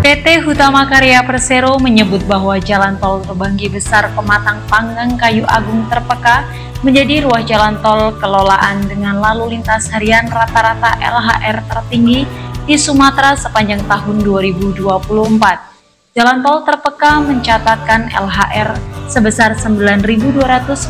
PT Hutama Karya Persero menyebut bahwa jalan tol terbanggi besar Pematang Panggang Kayu Agung Terpeka menjadi ruas jalan tol kelolaan dengan lalu lintas harian rata-rata LHR tertinggi di Sumatera sepanjang tahun 2024. Jalan tol Terpeka mencatatkan LHR sebesar 9.297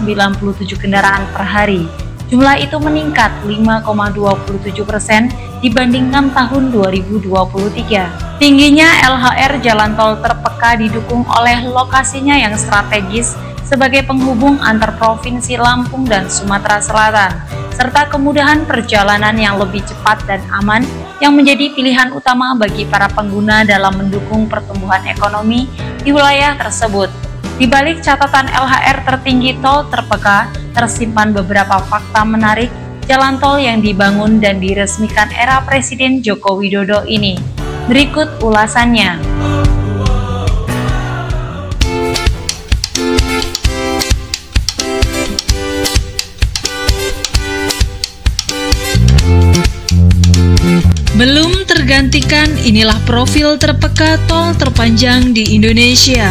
kendaraan per hari. Jumlah itu meningkat 5,27% dibandingkan tahun 2023. Tingginya LHR jalan tol Terpeka didukung oleh lokasinya yang strategis sebagai penghubung antar provinsi Lampung dan Sumatera Selatan, serta kemudahan perjalanan yang lebih cepat dan aman yang menjadi pilihan utama bagi para pengguna dalam mendukung pertumbuhan ekonomi di wilayah tersebut. Di balik catatan LHR tertinggi tol Terpeka, tersimpan beberapa fakta menarik jalan tol yang dibangun dan diresmikan era Presiden Joko Widodo ini. Berikut ulasannya. Belum tergantikan, inilah profil Terpeka tol terpanjang di Indonesia.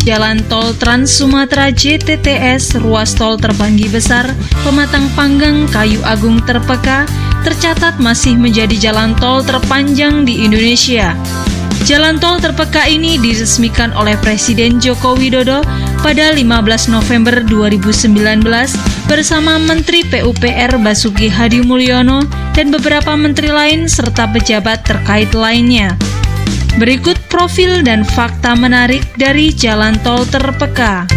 Jalan tol Trans Sumatera JTTS ruas tol terbanggi besar Pematang Panggang Kayu Agung Terpeka tercatat masih menjadi jalan tol terpanjang di Indonesia. Jalan tol Terpeka ini diresmikan oleh Presiden Joko Widodo pada 15 November 2019 bersama Menteri PUPR Basuki Hadimulyono dan beberapa menteri lain serta pejabat terkait lainnya. Berikut profil dan fakta menarik dari jalan tol Terpeka.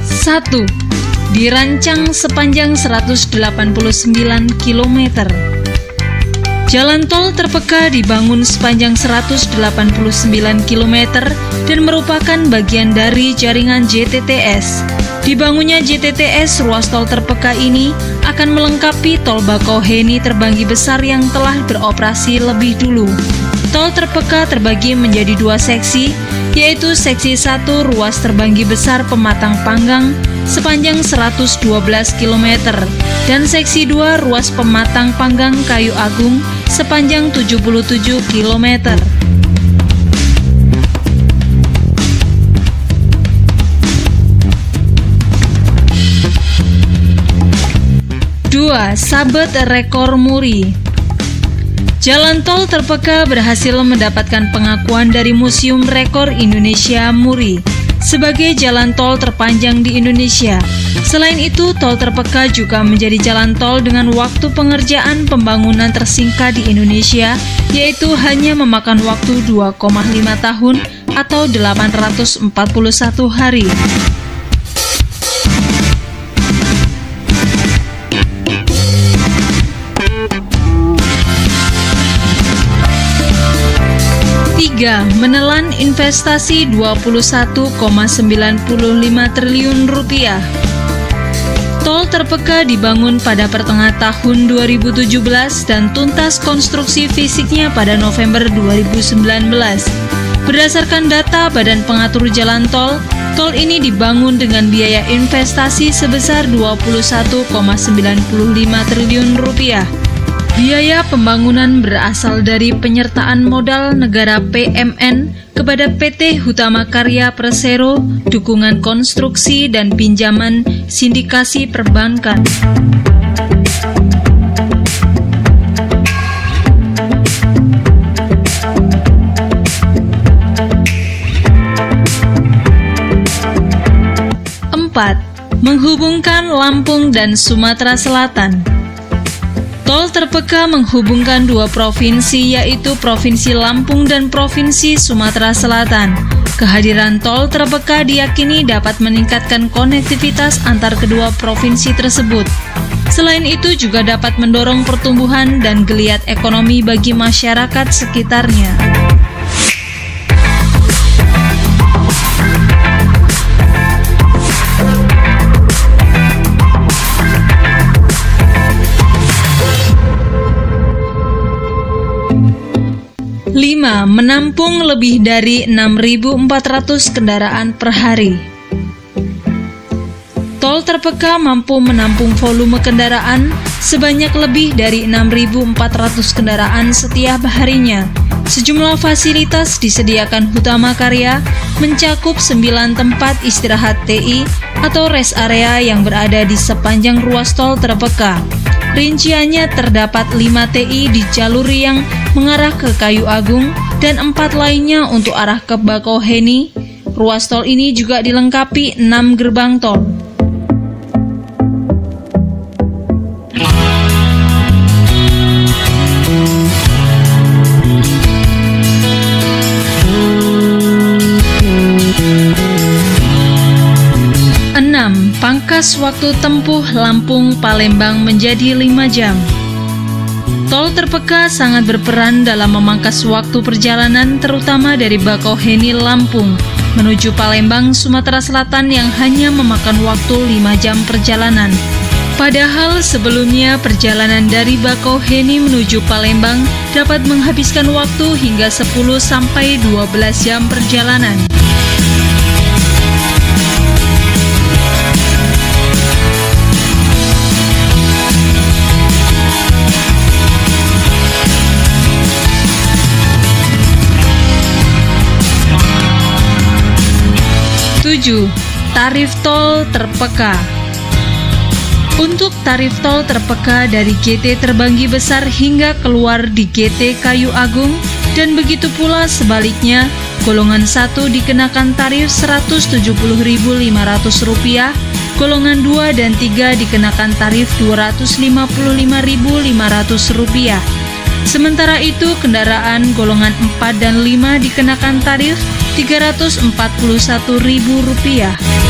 1. Dirancang sepanjang 189 km. Jalan tol Terpeka dibangun sepanjang 189 km dan merupakan bagian dari jaringan JTTS. Dibangunnya JTTS, ruas tol Terpeka ini akan melengkapi tol Bakauheni terbanggi besar yang telah beroperasi lebih dulu. Tol Terpeka terbagi menjadi dua seksi, yaitu seksi 1 ruas terbanggi besar Pematang Panggang sepanjang 112 km dan seksi 2 ruas Pematang Panggang Kayu Agung sepanjang 77 km. 2. Sabet rekor muri. Jalan tol Terpeka berhasil mendapatkan pengakuan dari Museum Rekor Indonesia Muri sebagai jalan tol terpanjang di Indonesia. Selain itu, tol Terpeka juga menjadi jalan tol dengan waktu pengerjaan pembangunan tersingkat di Indonesia, yaitu hanya memakan waktu 2,5 tahun atau 841 hari. 3. Menelan investasi Rp21,95 triliun. Tol Terpeka dibangun pada pertengahan tahun 2017 dan tuntas konstruksi fisiknya pada November 2019. Berdasarkan data Badan Pengatur Jalan Tol, tol ini dibangun dengan biaya investasi sebesar Rp21,95 triliun. Biaya pembangunan berasal dari penyertaan modal negara PMN kepada PT Hutama Karya Persero, dukungan konstruksi dan pinjaman sindikasi perbankan. 4. Menghubungkan Lampung dan Sumatera Selatan. Tol Terpeka menghubungkan dua provinsi, yaitu Provinsi Lampung dan Provinsi Sumatera Selatan. Kehadiran tol Terpeka diyakini dapat meningkatkan konektivitas antar kedua provinsi tersebut. Selain itu juga dapat mendorong pertumbuhan dan geliat ekonomi bagi masyarakat sekitarnya. 5. Menampung lebih dari 6.400 kendaraan per hari. Tol terpeka mampu menampung volume kendaraan sebanyak lebih dari 6.400 kendaraan setiap harinya. Sejumlah fasilitas disediakan Hutama Karya, mencakup 9 tempat istirahat TI atau rest area yang berada di sepanjang ruas tol terpeka. Rinciannya terdapat 5 TI di jalur yang mengarah ke Kayu Agung dan 4 lainnya untuk arah ke Bakauheni. Ruas tol ini juga dilengkapi 6 gerbang tol. Pangkas waktu tempuh Lampung-Palembang menjadi 5 jam. Tol terpeka sangat berperan dalam memangkas waktu perjalanan terutama dari Bakauheni Lampung menuju Palembang, Sumatera Selatan yang hanya memakan waktu 5 jam perjalanan. Padahal sebelumnya perjalanan dari Bakauheni menuju Palembang dapat menghabiskan waktu hingga 10-12 jam perjalanan. 7. Tarif tol terpeka. Untuk tarif tol terpeka dari GT Terbanggi Besar hingga keluar di GT Kayu Agung dan begitu pula sebaliknya, golongan 1 dikenakan tarif Rp170.500, golongan 2 dan 3 dikenakan tarif Rp255.500. Sementara itu, kendaraan golongan 4 dan 5 dikenakan tarif Rp341.000.